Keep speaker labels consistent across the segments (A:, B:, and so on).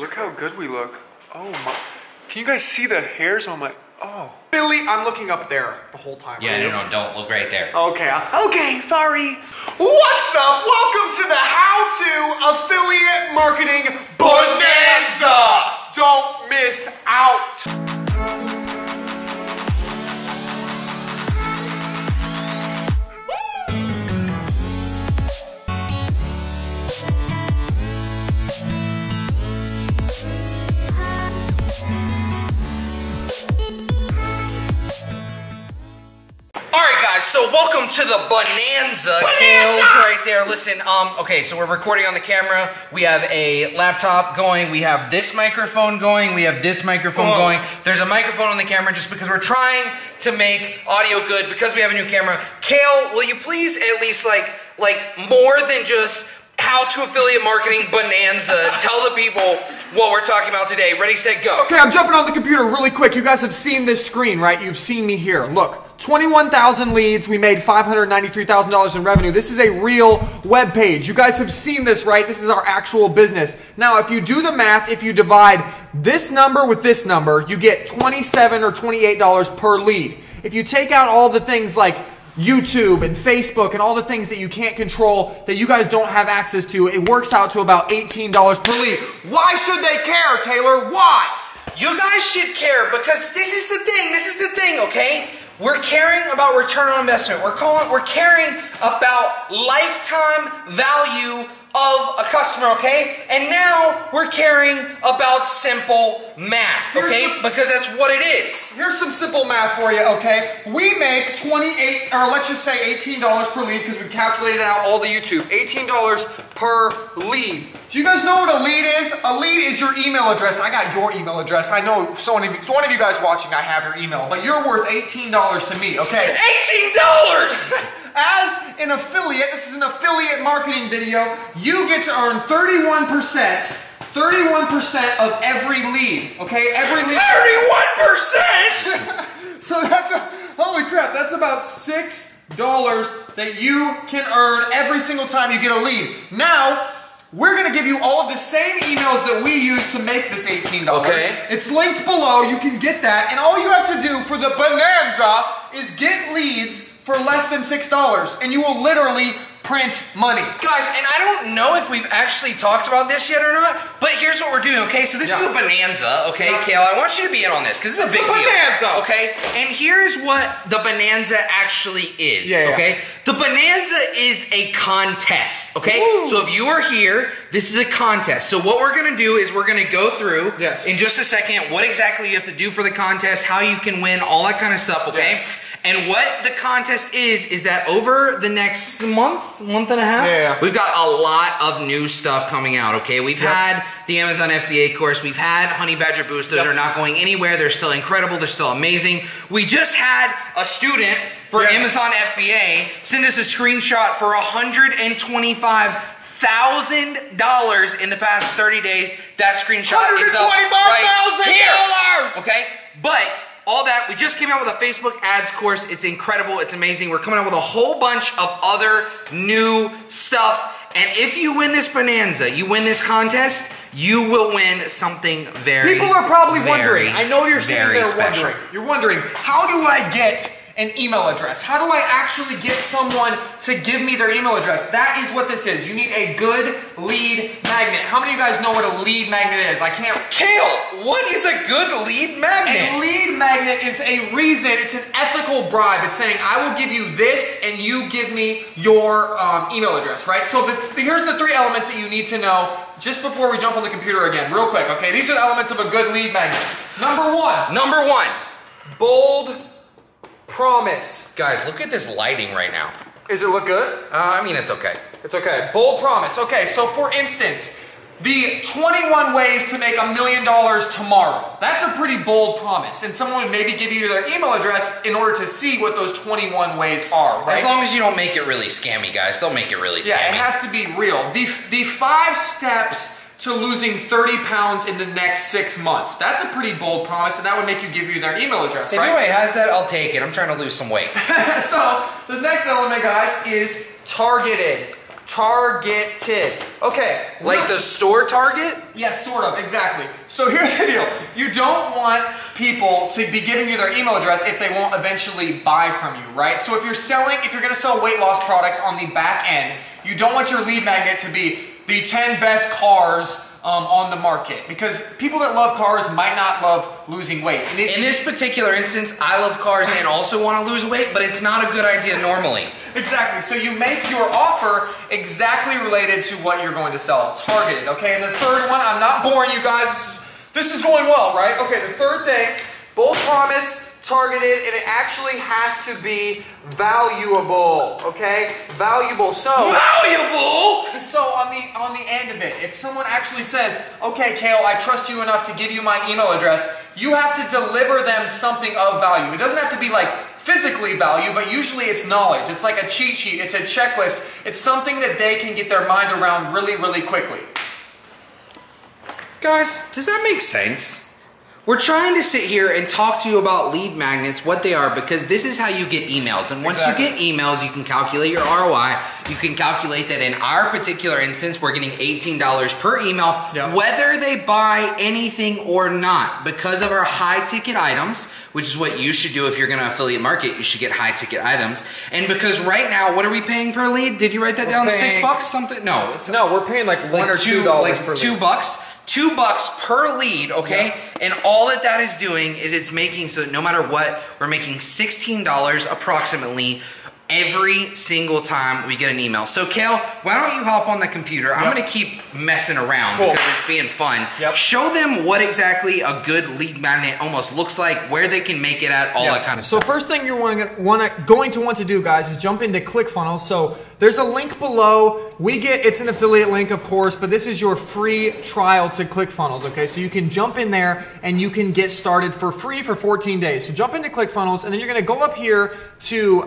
A: Look how good we look. Oh my. Can you guys see the hairs on my, oh. Billy, I'm looking up there the whole time.
B: Yeah, no, don't look right there.
A: Okay, okay, sorry. What's up? Welcome to the How To Affiliate Marketing Bonanza. Don't miss out.
B: So welcome to the Bonanza. Kale's right there. Listen, okay, so we're recording on the camera. We have a laptop going. We have this microphone going. We have this microphone going. There's a microphone on the camera just because we're trying to make audio good because we have a new camera. Kale, will you please at least like more than just How to Affiliate Marketing Bonanza, tell the people what we're talking about today. Ready, set, go.
A: Okay, I'm jumping on the computer really quick. You guys have seen this screen, right? You've seen me here. Look, 21,000 leads. We made $593,000 in revenue. This is a real web page. You guys have seen this, right? This is our actual business. Now, if you do the math, if you divide this number with this number, you get $27 or $28 per lead. If you take out all the things like YouTube and Facebook and all the things that you can't control, that you guys don't have access to, it works out to about $18 per lead. Why should they care, Taylor? Why?
B: You guys should care because this is the thing, okay? We're caring about return on investment. We're caring about lifetime value of a customer, okay? And now we're caring about simple math, okay? Because that's what it is.
A: Here's some simple math for you, okay? We make let's just say $18 per lead because we calculated out all the YouTube. $18 per lead. Do you guys know what a lead is? A lead is your email address. I got your email address. I know so one of you guys watching, I have your email, but you're worth $18 to me, okay?
B: $18!
A: As an affiliate, this is an affiliate marketing video, you get to earn 31% of every lead, okay? Every lead.
B: 31%?
A: So that's holy crap, that's about $6 that you can earn every single time you get a lead. Now, we're going to give you all of the same emails that we use to make this $18.
B: Okay.
A: It's linked below, you can get that, and all you have to do for the Bonanza is get leads for less than $6, and you will literally print money.
B: Guys, and I don't know if we've actually talked about this yet or not, but here's what we're doing, okay? So this is a Bonanza, okay? Kale, I want you to be in on this, because it's a big deal. Okay? And here's what the Bonanza actually is, okay? The Bonanza is a contest, okay? Woo. So if you are here, this is a contest. So what we're gonna do is we're gonna go through, in just a second, what exactly you have to do for the contest, how you can win, all that kind of stuff, okay? Yes. And what the contest is that over the next month and a half, we've got a lot of new stuff coming out, okay? We've had the Amazon FBA course. We've had Honey Badger Boost. Those are not going anywhere. They're still incredible. They're still amazing. We just had a student for Amazon FBA send us a screenshot for $125,000 in the past 30 days. That screenshot is up right here, okay? But all that, we just came out with a Facebook ads course. It's incredible. It's amazing. We're coming out with a whole bunch of other new stuff. And if you win this Bonanza, you win this contest, you will win something very,
A: people are probably wondering. I know you're sitting there wondering. You're wondering, how do I get an email address? How do I actually get someone to give me their email address? That is what this is. You need a good lead magnet. How many of you guys know what a lead magnet is? I can't.
B: Kale, what is a good lead magnet?
A: A lead magnet is a reason, it's an ethical bribe. It's saying, I will give you this and you give me your email address, right? So here's the 3 elements that you need to know just before we jump on the computer again, real quick, okay? These are the elements of a good lead magnet. Number one, bold promise.
B: Guys, look at this lighting right now.
A: Does it look good?
B: I mean, it's okay.
A: It's okay. Bold promise. Okay, so for instance, the 21 ways to make $1 million tomorrow. That's a pretty bold promise. And someone would maybe give you their email address in order to see what those 21 ways are, right?
B: As long as you don't make it really scammy, guys. Don't make it really scammy.
A: Yeah, it has to be real. The 5 steps to losing 30 pounds in the next 6 months. That's a pretty bold promise, and that would make you give you their email address, right?
B: If anybody has that, I'll take it. I'm trying to lose some weight.
A: So, the next element, guys, is targeted. Targeted. Okay.
B: Like the store Target?
A: Yes, sort of, exactly. So here's the deal. You don't want people to be giving you their email address if they won't eventually buy from you, right? So if you're gonna sell weight loss products on the back end, you don't want your lead magnet to be the 10 best cars on the market, because people that love cars might not love losing weight.
B: In this particular instance, I love cars and also want to lose weight, but it's not a good idea normally.
A: Exactly. So you make your offer exactly related to what you're going to sell, targeted. Okay. And the third one, I'm not boring you guys. This is going well, right? Okay. The third thing, bold promise, targeted, and it actually has to be valuable. Okay. Valuable. So
B: valuable.
A: So on the end of it, if someone actually says, "Okay, Kale, I trust you enough to give you my email address," you have to deliver them something of value. It doesn't have to be like physically value, but usually it's knowledge. It's like a cheat sheet. It's a checklist. It's something that they can get their mind around really, really quickly.
B: Guys, does that make sense? We're trying to sit here and talk to you about lead magnets, what they are, because this is how you get emails. And once you get emails, you can calculate your ROI. You can calculate that in our particular instance, we're getting $18 per email, whether they buy anything or not. Because of our high ticket items, which is what you should do if you're gonna affiliate market, you should get high ticket items. And because right now, what are we paying per lead? Did you write that down? $6 something? No.
A: No, we're paying like $1 or $2 per lead.
B: $2. $2 per lead, okay? Yeah. And all that is doing is it's making, so no matter what, we're making $16 approximately every single time we get an email. So Kale, why don't you hop on the computer? I'm gonna keep messing around because it's being fun. Show them what exactly a good lead magnet almost looks like, where they can make it at, all that kind of stuff.
A: So first thing you're going to want to do, guys, is jump into ClickFunnels. So there's a link below. It's an affiliate link, of course, but this is your free trial to ClickFunnels, okay? So you can jump in there and you can get started for free for 14 days. So jump into ClickFunnels, and then you're gonna go up here to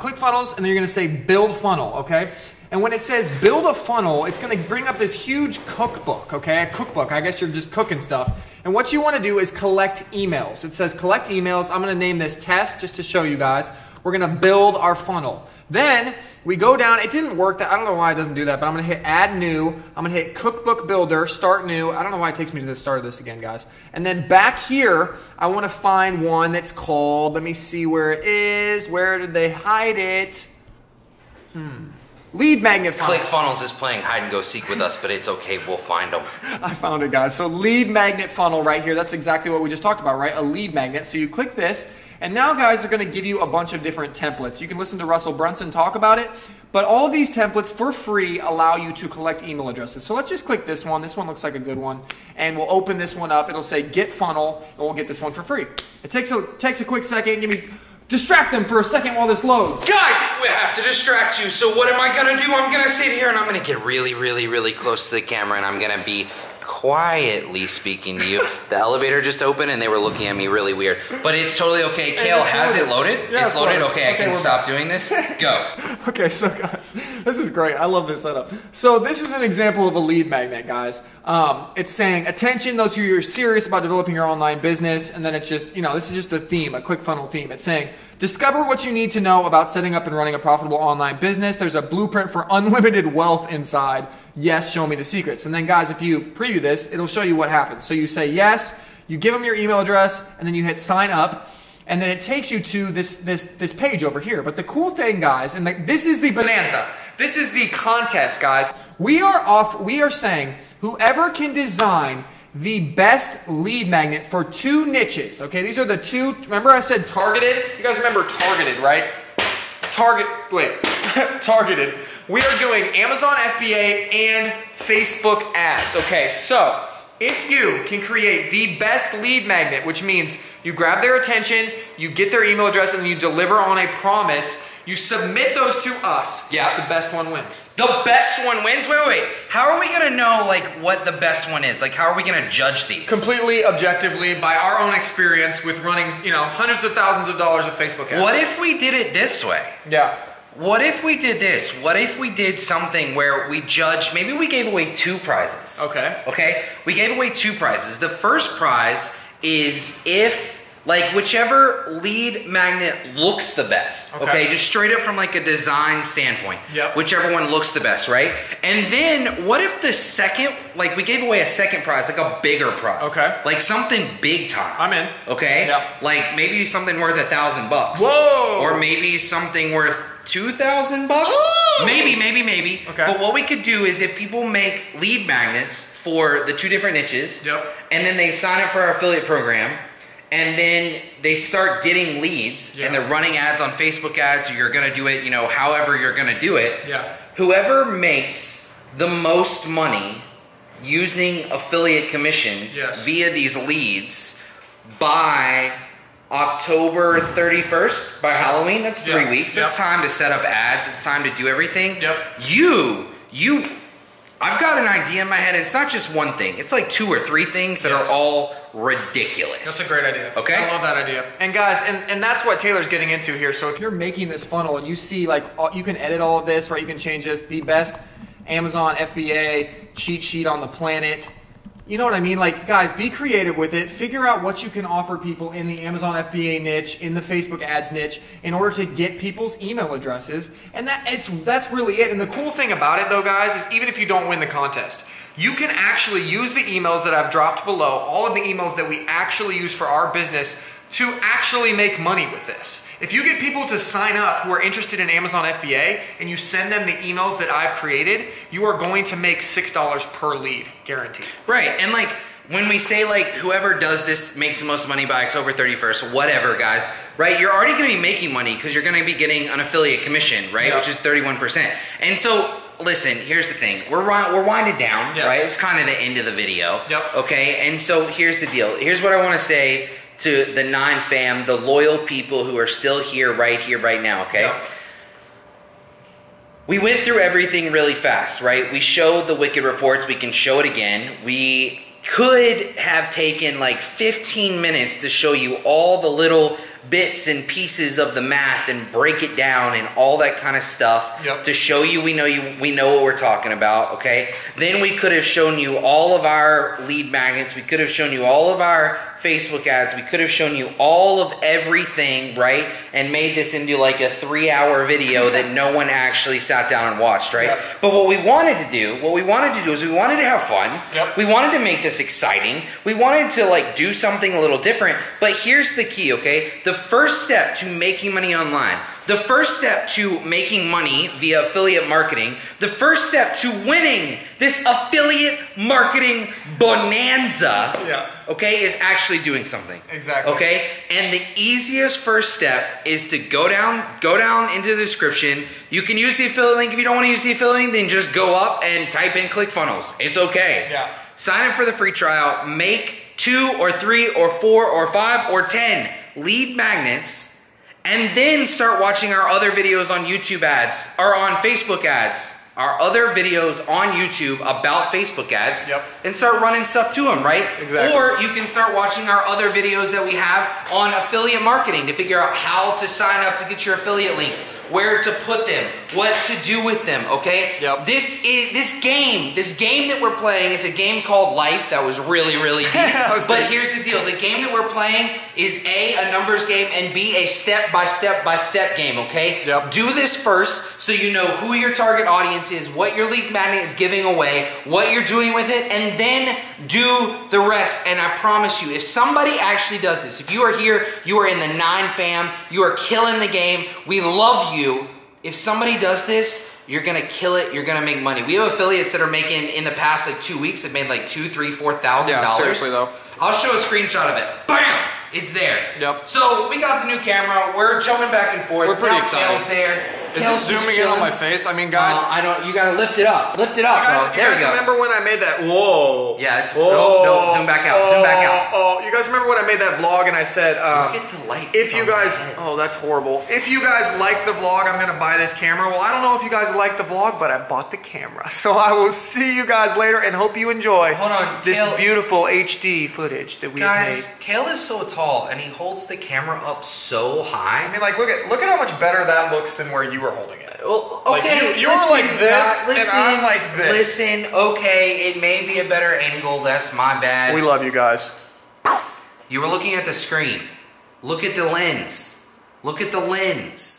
A: ClickFunnels, and then you're gonna say Build Funnel, okay? And when it says Build a Funnel, it's gonna bring up this huge cookbook, okay? A cookbook, I guess you're just cooking stuff. And what you wanna do is collect emails. It says collect emails. I'm gonna name this test just to show you guys. We're gonna build our funnel. Then we go down, it didn't work, I don't know why it doesn't do that, but I'm gonna hit add new, I'm gonna hit cookbook builder, start new. I don't know why it takes me to the start of this again, guys. And then back here, I wanna find one that's called, let me see where it is, where did they hide it? Lead magnet funnel.
B: ClickFunnels is playing hide and go seek with us, but it's okay, we'll find them.
A: I found it, guys. So lead magnet funnel right here, that's exactly what we just talked about, right? A lead magnet, so you click this, and now, guys, they're going to give you a bunch of different templates. You can listen to Russell Brunson talk about it, but all of these templates for free allow you to collect email addresses. So let's just click this one. This one looks like a good one, and we'll open this one up. It'll say Get Funnel, and we'll get this one for free. It takes a quick second. Distract them for a second while this loads.
B: Guys, we have to distract you. So what am I going to do? I'm going to sit here, and I'm going to get really, really, really close to the camera, and I'm going to be quietly speaking to you. The elevator just opened and they were looking at me really weird. But it's totally okay. Kale, has it loaded?
A: Yeah,
B: it's loaded? Okay, I can stop doing this. Go.
A: Okay, so guys, this is great. I love this setup. So this is an example of a lead magnet, guys. It's saying, attention, those who are serious about developing your online business. And then it's just, this is just a theme, a ClickFunnels theme. It's saying, discover what you need to know about setting up and running a profitable online business. There's a blueprint for unlimited wealth inside. Yes, show me the secrets. And then, guys, if you preview this, it'll show you what happens. So you say yes, you give them your email address, and then you hit sign up, and then it takes you to this page over here. But the cool thing, guys, and this is the bonanza. This is the contest, guys. We are saying whoever can design the best lead magnet for 2 niches. Okay, these are the 2. Remember I said targeted? You guys remember targeted, right? Targeted. We are doing Amazon FBA and Facebook ads. Okay, so if you can create the best lead magnet, which means you grab their attention, you get their email address, and you deliver on a promise, you submit those to us.
B: Yeah.
A: The best one wins.
B: The best one wins? Wait. How are we going to know, what the best one is? How are we going to judge these?
A: Completely objectively by our own experience with running, hundreds of thousands of dollars of Facebook ads.
B: What if we did it this way?
A: Yeah.
B: What if we did this? What if we did something where we judged, maybe we gave away 2 prizes.
A: Okay.
B: Okay? We gave away 2 prizes. The first prize is if like whichever lead magnet looks the best. Okay, just straight up from like a design standpoint.
A: Yep.
B: Whichever one looks the best, right? And then what if the second, like we gave away a second prize, like a bigger prize.
A: Okay.
B: Like something big time.
A: I'm in.
B: Okay.
A: Yep.
B: Like maybe something worth $1,000.
A: Whoa.
B: Or maybe something worth $2,000. Maybe.
A: Okay.
B: But what we could do is if people make lead magnets for the 2 different niches, and then they sign up for our affiliate program, and then they start getting leads, and they're running ads on Facebook ads, or you're gonna do it, you know, however you're gonna do it. Whoever makes the most money using affiliate commissions via these leads by October 31st, by Halloween, that's 3 weeks. It's time to set up ads. It's time to do everything. I've got an idea in my head. It's not just one thing. It's like 2 or 3 things that are all ridiculous.
A: That's a great idea.
B: Okay?
A: I love that idea. And guys, and that's what Taylor's getting into here. So if you're making this funnel and you see like, you can edit all of this, right? You can change this. The best Amazon FBA cheat sheet on the planet. You know what I mean? Like, guys, be creative with it. Figure out what you can offer people in the Amazon FBA niche, in the Facebook ads niche, in order to get people's email addresses. And that's really it. And the cool thing about it, though, guys, is even if you don't win the contest, you can actually use the emails that I've dropped below, all of the emails that we actually use for our business, to actually make money with this. If you get people to sign up who are interested in Amazon FBA and you send them the emails that I've created, you are going to make $6 per lead, guaranteed.
B: Right, and like when we say like whoever does this makes the most money by October 31st, whatever guys, right? You're already gonna be making money because you're gonna be getting an affiliate commission, right? Which is 31%. And so, listen, here's the thing. We're winding down, right? It's kind of the end of the video, okay? And so here's the deal. Here's what I wanna say to the 9 fam, the loyal people who are still here, right now, okay? We went through everything really fast, right? We showed the Wicked reports. We can show it again. We could have taken like 15 minutes to show you all the little bits and pieces of the math and break it down and all that kind of stuff to show you we know what we're talking about, okay? Then we could have shown you all of our lead magnets. We could have shown you all of our Facebook ads. We could have shown you all of everything, right? And made this into like a 3-hour video that no one actually sat down and watched, right? But what we wanted to do is we wanted to have fun. We wanted to make this exciting. We wanted to like do something a little different. But here's the key, okay? The first step to making money online, the first step to making money via affiliate marketing, the first step to winning this affiliate marketing bonanza, okay, is actually doing something.
A: Exactly.
B: Okay? And the easiest first step is to go down into the description. You can use the affiliate link. If you don't want to use the affiliate link, then just go up and type in ClickFunnels. It's okay. Sign up for the free trial. Make 2 or 3 or 4 or 5 or 10 lead magnets, and then start watching our other videos on YouTube ads, or on Facebook ads, our other videos on YouTube about Facebook ads, and start running stuff to them, right? Or you can start watching our other videos that we have on affiliate marketing to figure out how to sign up to get your affiliate links, where to put them, what to do with them, okay? This game that we're playing, it's a game called Life that was really deep. But here's the deal, the game that we're playing is A, numbers game, and B, a step-by-step game, okay? Do this first so you know who your target audience is, what your lead magnet is giving away, what you're doing with it, and then do the rest. And I promise you, if somebody actually does this, if you are here, you are in the 9 fam, you are killing the game, we love you. If somebody does this, you're gonna kill it, you're gonna make money. We have affiliates that are making, in the past like 2 weeks, have made like $2,000, $3,000, $4,000.
A: Yeah, seriously though.
B: I'll show a screenshot of it. Bam! It's there. So we got the new camera. We're jumping back and forth.
A: We're pretty excited.
B: Kale's there.
A: Is this zooming in on my face? I mean, guys.
B: You gotta lift it up. Lift it up, bro. There we go.
A: Remember when I made that? Whoa.
B: Yeah, it's. No, zoom back out. Zoom back out.
A: Oh, you guys remember when I made that vlog and I said,
B: look at the light.
A: if you guys, that's horrible. If you guys like the vlog, I'm gonna buy this camera. Well, I don't know if you guys like the vlog, but I bought the camera. So I will see you guys later and hope you enjoy this beautiful HD footage that we made.
B: Guys, Kale is so tall and he holds the camera up so high.
A: I mean, like, look at how much better that looks than where you were holding it.
B: Well, okay,
A: like you're like this, and I'm like this.
B: Listen, okay, it may be a better angle. That's my bad.
A: We love you guys.
B: You were looking at the screen. Look at the lens. Look at the lens.